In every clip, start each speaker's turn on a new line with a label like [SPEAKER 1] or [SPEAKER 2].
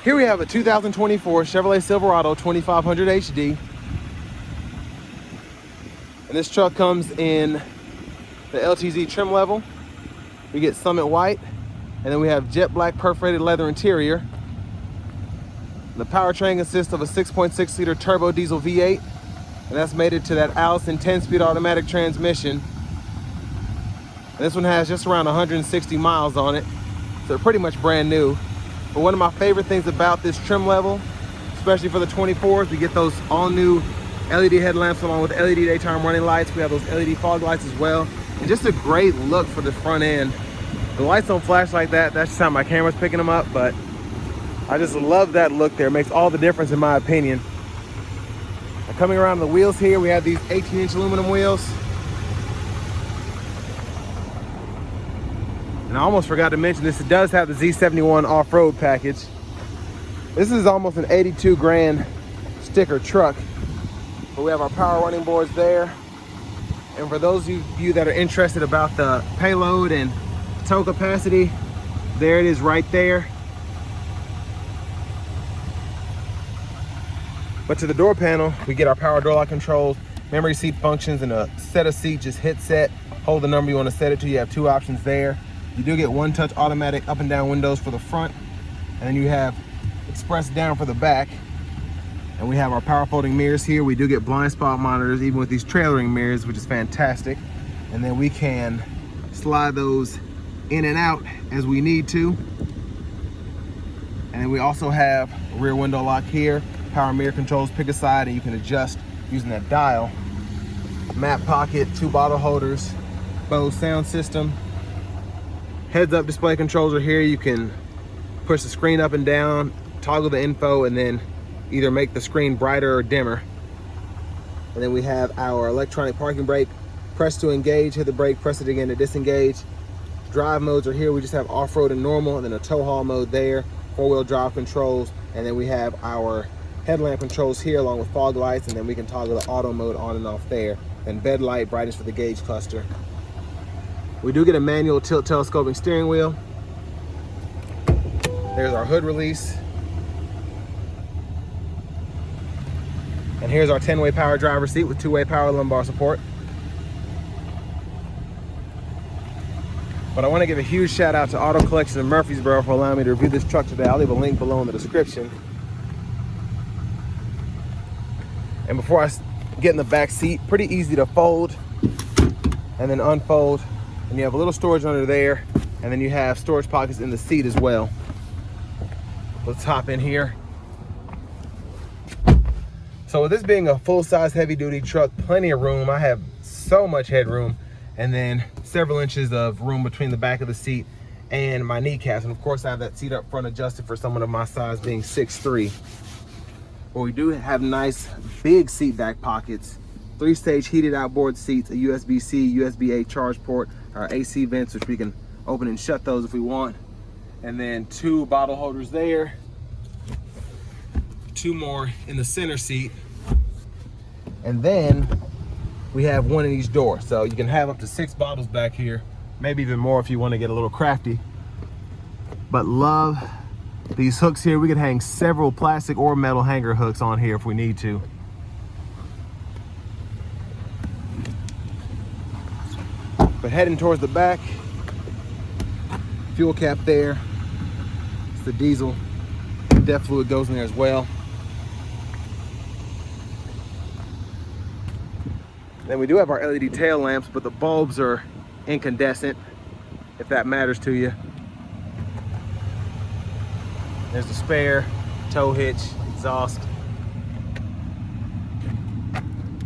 [SPEAKER 1] Here we have a 2024 Chevrolet Silverado 2500 HD. And this truck comes in the LTZ trim level. We get Summit White, and then we have jet black perforated leather interior. The powertrain consists of a 6.6 liter turbo diesel V8, and that's mated to that Allison 10-speed automatic transmission. And this one has just around 160 miles on it, so they're pretty much brand new. But one of my favorite things about this trim level, especially for the 24s, we get those all new LED headlamps along with LED daytime running lights. We have those LED fog lights as well. And just a great look for the front end. The lights don't flash like that. That's just how my camera's picking them up, but I just love that look there. It makes all the difference in my opinion. Now, coming around the wheels here, we have these 18-inch aluminum wheels. And I almost forgot to mention this, it does have the Z71 off-road package. This is almost an 82 grand sticker truck. But we have our power running boards there. And for those of you that are interested about the payload and tow capacity, there it is right there. But to the door panel, we get our power door lock controls, memory seat functions, and a set of seat. Just hit set, hold the number you want to set it to. You have two options there. You do get one touch automatic up and down windows for the front, and then you have express down for the back. And we have our power folding mirrors here. We do get blind spot monitors even with these trailering mirrors, which is fantastic. And then we can slide those in and out as we need to. And then we also have a rear window lock here, power mirror controls, pick a side, and you can adjust using that dial. Map pocket, two bottle holders, Bose sound system. Heads up display controls are here. You can push the screen up and down, toggle the info, and then either make the screen brighter or dimmer. And then we have our electronic parking brake. Press to engage, hit the brake, press it again to disengage. Drive modes are here. We just have off-road and normal, and then a tow haul mode there, four-wheel drive controls, and then we have our headlamp controls here along with fog lights, and then we can toggle the auto mode on and off there. Then bed light, brightness for the gauge cluster. We do get a manual tilt telescoping steering wheel. There's our hood release. And here's our 10-way power driver seat with 2-way power lumbar support. But I want to give a huge shout out to Auto Collection of Murfreesboro for allowing me to review this truck today. I'll leave a link below in the description. And before I get in the back seat, pretty easy to fold and then unfold. And you have a little storage under there, and then you have storage pockets in the seat as well. Let's hop in here. So with this being a full-size heavy-duty truck, plenty of room. I have so much headroom, and then several inches of room between the back of the seat and my kneecaps. And of course, I have that seat up front adjusted for someone of my size being 6'3". But we do have nice big seat back pockets, 3-stage heated outboard seats, a USB-C, USB-A charge port, our AC vents, which we can open and shut those if we want. And then two bottle holders there, two more in the center seat. And then we have one in each door. So you can have up to 6 bottles back here, maybe even more if you want to get a little crafty. But love these hooks here. We could hang several plastic or metal hanger hooks on here if we need to. But heading towards the back, fuel cap there. It's the diesel. DEF fluid goes in there as well. Then we do have our LED tail lamps, but the bulbs are incandescent, if that matters to you. There's the spare, tow hitch, exhaust.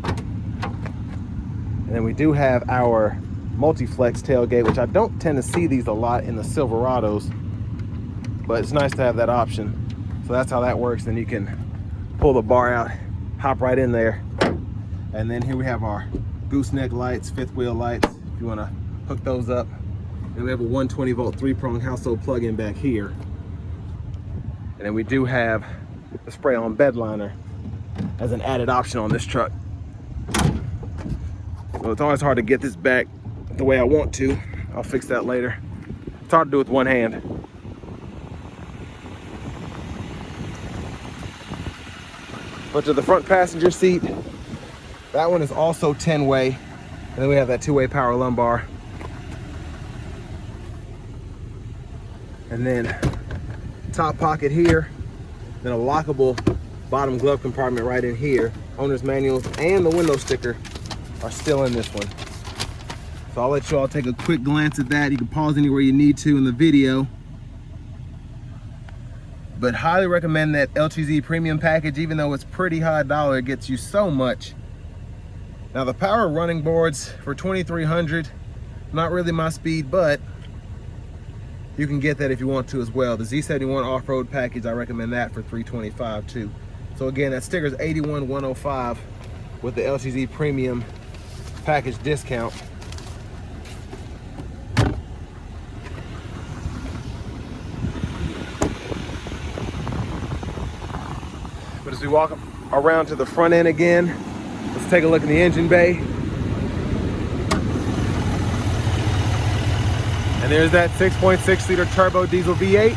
[SPEAKER 1] And then we do have our multi-flex tailgate, which I don't tend to see these a lot in the Silverados, but it's nice to have that option. So that's how that works. Then you can pull the bar out, hop right in there. And then here we have our gooseneck lights, 5th wheel lights, if you want to hook those up. And we have a 120 volt 3-prong household plug-in back here. And then we do have the spray on bed liner as an added option on this truck. So it's always hard to get this back the way I want to. I'll fix that later. It's hard to do with one hand. But to the front passenger seat, that one is also 10-way. And then we have that 2-way power lumbar. And then top pocket here, then a lockable bottom glove compartment right in here. Owner's manuals and the window sticker are still in this one. So I'll let you all take a quick glance at that. You can pause anywhere you need to in the video. But highly recommend that LTZ premium package. Even though it's pretty high dollar, it gets you so much. Now the power running boards for 2300, not really my speed, but you can get that if you want to as well. The Z71 off-road package, I recommend that for $325 too. So again, that sticker is $81,105 with the LTZ premium package discount. But as we walk around to the front end again, let's take a look in the engine bay. And there's that 6.6 liter turbo diesel V8.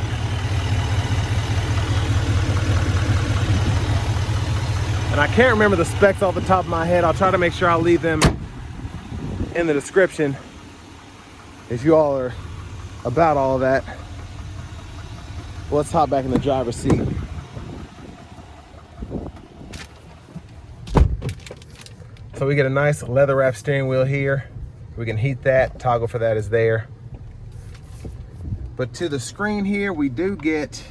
[SPEAKER 1] And I can't remember the specs off the top of my head. I'll try to make sure I'll leave them in the description if you all are about all of that. Well, let's hop back in the driver's seat. So we get a nice leather wrap steering wheel here. We can heat that, toggle for that is there. But to the screen here, we do get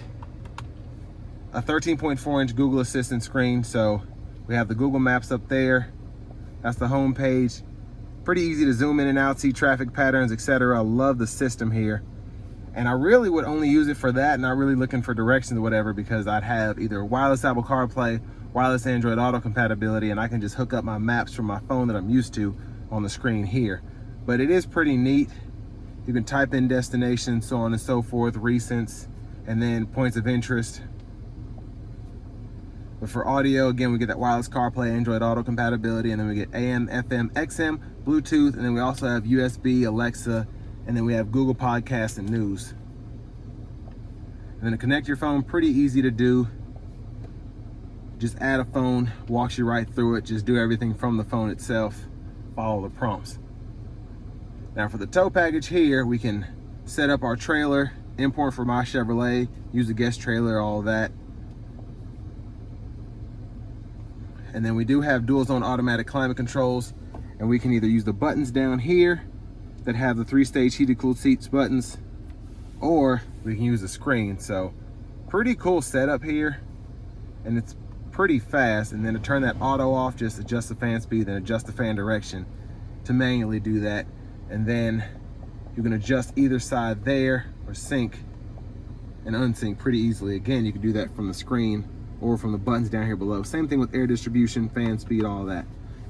[SPEAKER 1] a 13.4 inch Google Assistant screen. So we have the Google Maps up there. That's the home page. Pretty easy to zoom in and out, see traffic patterns, etc. I love the system here. And I really would only use it for that, not really looking for directions or whatever, because I'd have either wireless Apple CarPlay, wireless Android Auto compatibility, and I can just hook up my maps from my phone that I'm used to on the screen here. But it is pretty neat. You can type in destinations, so on and so forth, recents, and then points of interest. But for audio, again, we get that wireless CarPlay, Android Auto compatibility, and then we get AM, FM, XM, Bluetooth, and then we also have USB, Alexa, and then we have Google Podcasts and News. And then to connect your phone, pretty easy to do. Just add a phone, walks you right through it. Just do everything from the phone itself. Follow the prompts. Now for the tow package here, we can set up our trailer, import from my Chevrolet, use a guest trailer, all of that. And then we do have dual zone automatic climate controls, and we can either use the buttons down here that have the 3-stage heated cooled seats buttons, or we can use the screen. So pretty cool setup here, and it's pretty fast. And then to turn that auto off, just adjust the fan speed, then adjust the fan direction to manually do that. And then you can adjust either side there, or sync and unsync pretty easily. Again, you can do that from the screen or from the buttons down here below. Same thing with air distribution, fan speed, all that.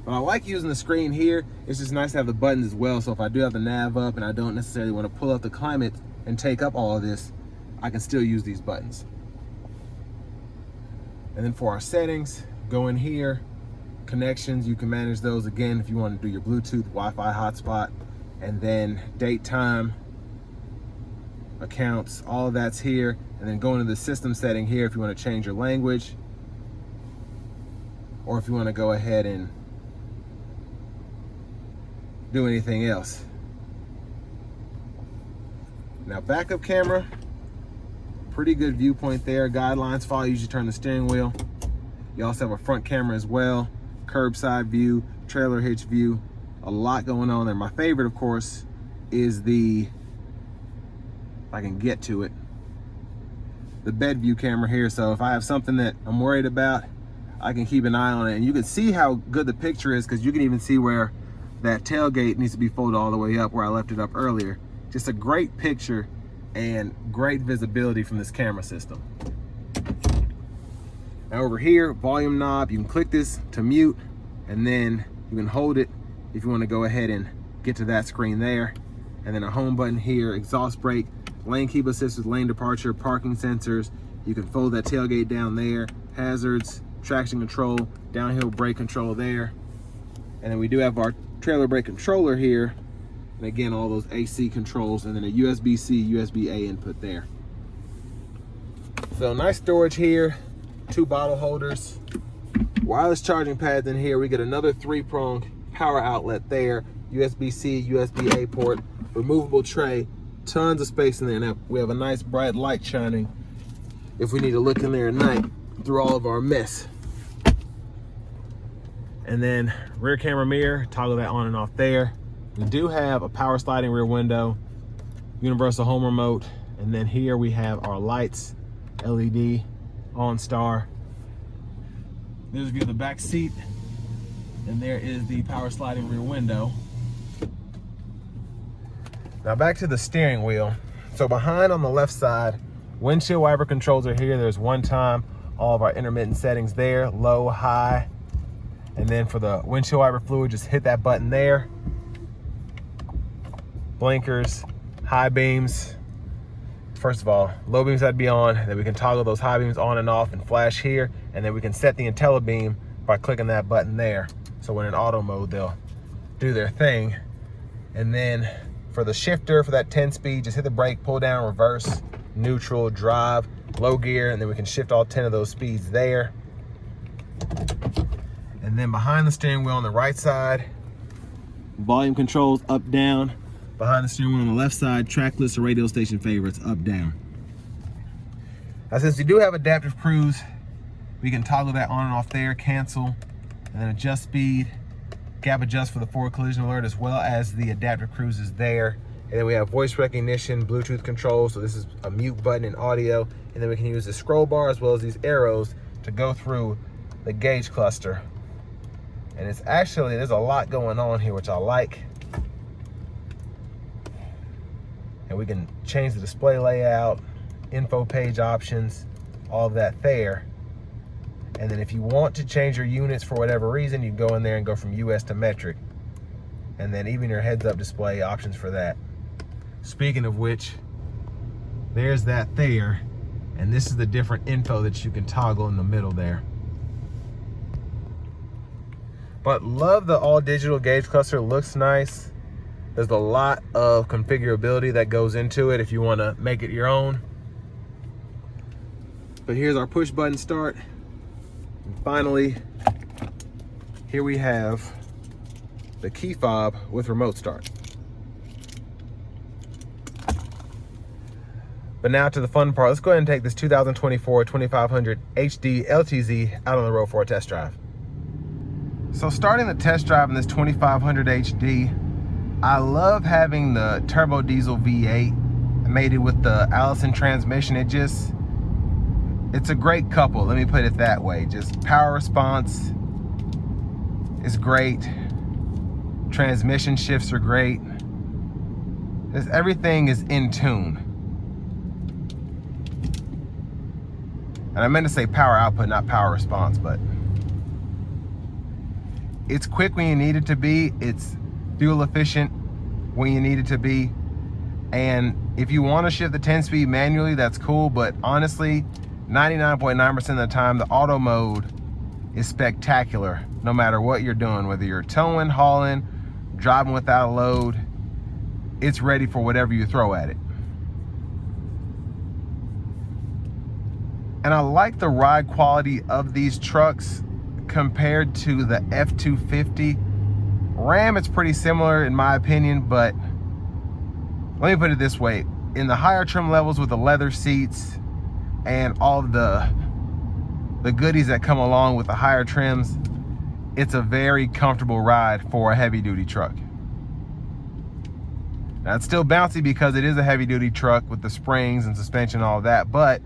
[SPEAKER 1] But I like using the screen here. It's just nice to have the buttons as well. So if I do have the nav up and I don't necessarily want to pull up the climate and take up all of this, I can still use these buttons. And then for our settings, go in here, connections, you can manage those again if you want to do your Bluetooth, Wi-Fi hotspot, and then date, time, accounts, all of that's here. And then go into the system setting here if you want to change your language, or if you want to go ahead and do anything else. Now backup camera, pretty good viewpoint there. Guidelines, follow, usually turn the steering wheel. You also have a front camera as well, curbside view, trailer hitch view, a lot going on there. My favorite, of course, is the, if I can get to it, the bed view camera here. So if I have something that I'm worried about, I can keep an eye on it. And you can see how good the picture is, because you can even see where that tailgate needs to be folded all the way up, where I left it up earlier. Just a great picture and great visibility from this camera system. Now over here, volume knob, you can click this to mute, and then you can hold it if you want to go ahead and get to that screen there. And then a home button here, exhaust brake, lane keep assist with lane departure, parking sensors. You can fold that tailgate down there, hazards, traction control, downhill brake control there. And then we do have our trailer brake controller here. And again, all those AC controls, and then a USB-C, USB-A input there. So nice storage here, 2 bottle holders. Wireless charging pads in here. We get another 3-prong power outlet there. USB-C, USB-A port, removable tray, tons of space in there. Now we have a nice bright light shining if we need to look in there at night through all of our mess. And then rear camera mirror, toggle that on and off there. We do have a power sliding rear window, universal home remote, and then here we have our lights, LED, OnStar. There's a view of the back seat, and there is the power sliding rear window. Now back to the steering wheel. So behind on the left side, windshield wiper controls are here. There's one time, all of our intermittent settings there, low, high. And then for the windshield wiper fluid, just hit that button there. Blinkers, high beams. First of all, low beams had to be on, then we can toggle those high beams on and off and flash here. And then we can set the IntelliBeam by clicking that button there. So when in auto mode, they'll do their thing. And then for the shifter, for that 10-speed, just hit the brake, pull down, reverse, neutral, drive, low gear, and then we can shift all 10 of those speeds there. And then behind the steering wheel on the right side, volume controls up, down. Behind the steering wheel on the left side, track list or radio station favorites, up, down. Now since you do have adaptive cruise, we can toggle that on and off there, cancel, and then adjust speed, gap adjust for the forward collision alert, as well as the adaptive cruise is there. And then we have voice recognition, Bluetooth control, so this is a mute button in audio. And then we can use the scroll bar as well as these arrows to go through the gauge cluster. And it's actually, there's a lot going on here, which I like. And we can change the display layout, info page options, all of that there. And then if you want to change your units for whatever reason, you go in there and go from US to metric. And then even your heads-up display options for that. Speaking of which, there's that there. And this is the different info that you can toggle in the middle there. But love the all digital gauge cluster, looks nice. There's a lot of configurability that goes into it if you want to make it your own. But here's our push button start. And finally, here we have the key fob with remote start. But now to the fun part. Let's go ahead and take this 2024 2500 HD LTZ out on the road for a test drive. So starting the test drive in this 2500 HD, I love having the turbo diesel V8 mated with the Allison transmission. It's a great couple, let me put it that way. Just power response is great. Transmission shifts are great. Just everything is in tune. And I meant to say power output, not power response, but it's quick when you need it to be. It's fuel efficient when you need it to be. And if you want to shift the 10-speed manually, that's cool. But honestly, 99.9% of the time, the auto mode is spectacular. No matter what you're doing, whether you're towing, hauling, driving without a load, it's ready for whatever you throw at it. And I like the ride quality of these trucks compared to the F-250. Ram, it's pretty similar in my opinion, but let me put it this way. In the higher trim levels with the leather seats and all of the goodies that come along with the higher trims, it's a very comfortable ride for a heavy duty truck. Now it's still bouncy because it is a heavy duty truck with the springs and suspension and all of that, but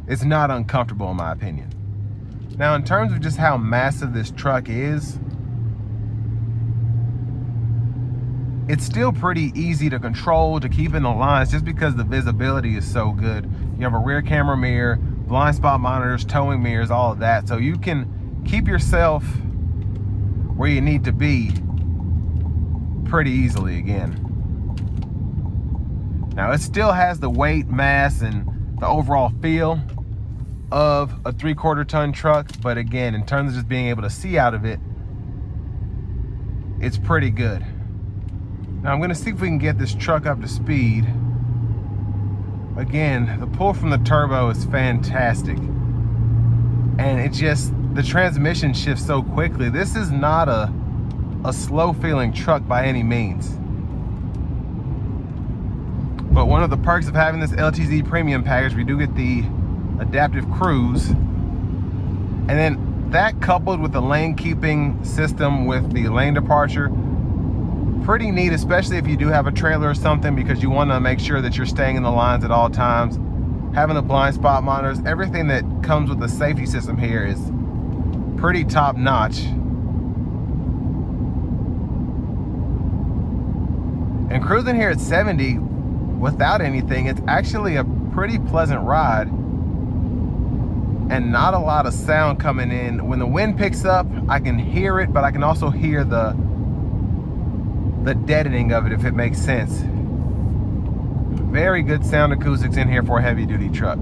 [SPEAKER 1] it's not uncomfortable in my opinion. Now in terms of just how massive this truck is, it's still pretty easy to control, to keep in the lines, just because the visibility is so good. You have a rear camera mirror, blind spot monitors, towing mirrors, all of that. So you can keep yourself where you need to be pretty easily again. Now it still has the weight, mass, and the overall feel of a 3/4 ton truck, but again, in terms of just being able to see out of it, it's pretty good. Now I'm gonna see if we can get this truck up to speed. Again, the pull from the turbo is fantastic. and it just, the transmission shifts so quickly. This is not a slow feeling truck by any means. But one of the perks of having this LTZ premium package, we do get the adaptive cruise, and then that coupled with the lane keeping system with the lane departure, pretty neat, especially if you do have a trailer or something, because you want to make sure that you're staying in the lines at all times. Having the blind spot monitors, everything that comes with the safety system here is pretty top notch. And cruising here at 70 without anything, it's actually a pretty pleasant ride and not a lot of sound coming in. When the wind picks up, I can hear it, but I can also hear the deadening of it, if it makes sense. Very good sound acoustics in here for a heavy duty truck.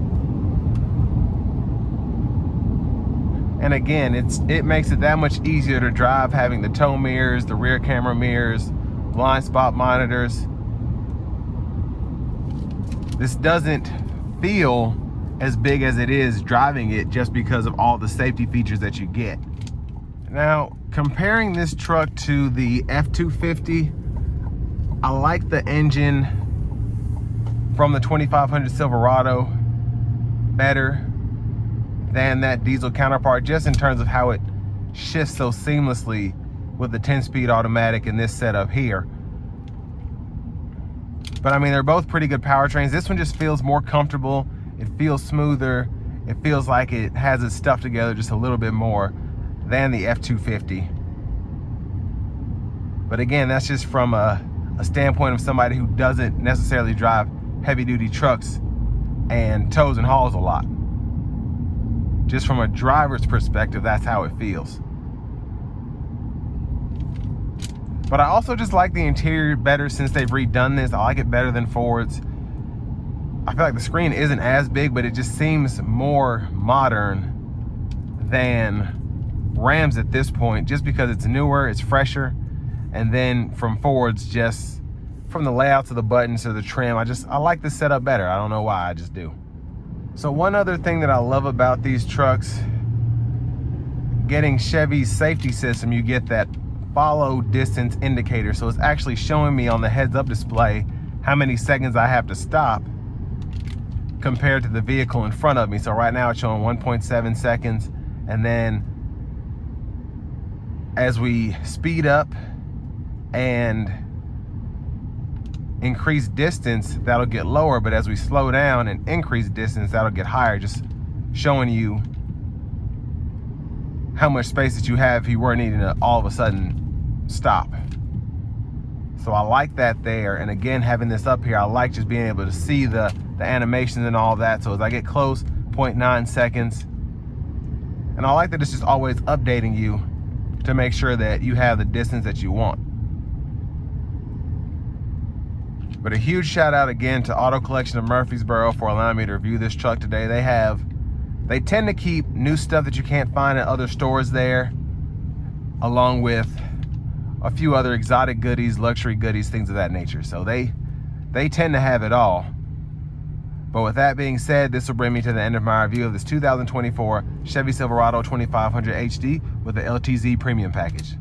[SPEAKER 1] And again, it makes it that much easier to drive, having the tow mirrors, the rear camera mirrors, blind spot monitors. This doesn't feel as big as it is driving it, just because of all the safety features that you get. Now, comparing this truck to the F250, I like the engine from the 2500 Silverado better than that diesel counterpart, just in terms of how it shifts so seamlessly with the 10-speed automatic in this setup here. But I mean, they're both pretty good powertrains. This one just feels more comfortable. It feels smoother. It feels like it has its stuff together just a little bit more than the F250. But again, that's just from a standpoint of somebody who doesn't necessarily drive heavy duty trucks and tows and hauls a lot. Just from a driver's perspective, that's how it feels. But I also just like the interior better since they've redone this. I like it better than Ford's. I feel like the screen isn't as big, but it just seems more modern than Ram's at this point, just because it's newer, it's fresher. And then from Ford's, just from the layouts of the buttons to the trim, I like this setup better. I don't know why, I just do. So one other thing that I love about these trucks, getting Chevy's safety system, you get that follow distance indicator. So it's actually showing me on the heads-up display how many seconds I have to stop compared to the vehicle in front of me. So right now it's showing 1.7 seconds. And then as we speed up and increase distance, that'll get lower. But as we slow down and increase distance, that'll get higher, just showing you how much space that you have if you were needing to all of a sudden stop. So I like that there. And again, having this up here, I like just being able to see the animations and all that. So as I get close, 0.9 seconds. And I like that it's just always updating you to make sure that you have the distance that you want. But a huge shout out again to Auto Collection of Murfreesboro for allowing me to review this truck today. They tend to keep new stuff that you can't find at other stores there, along with a few other exotic goodies, luxury goodies, things of that nature. So they tend to have it all. But with that being said, this will bring me to the end of my review of this 2024 Chevy Silverado 2500 HD with the LTZ premium package.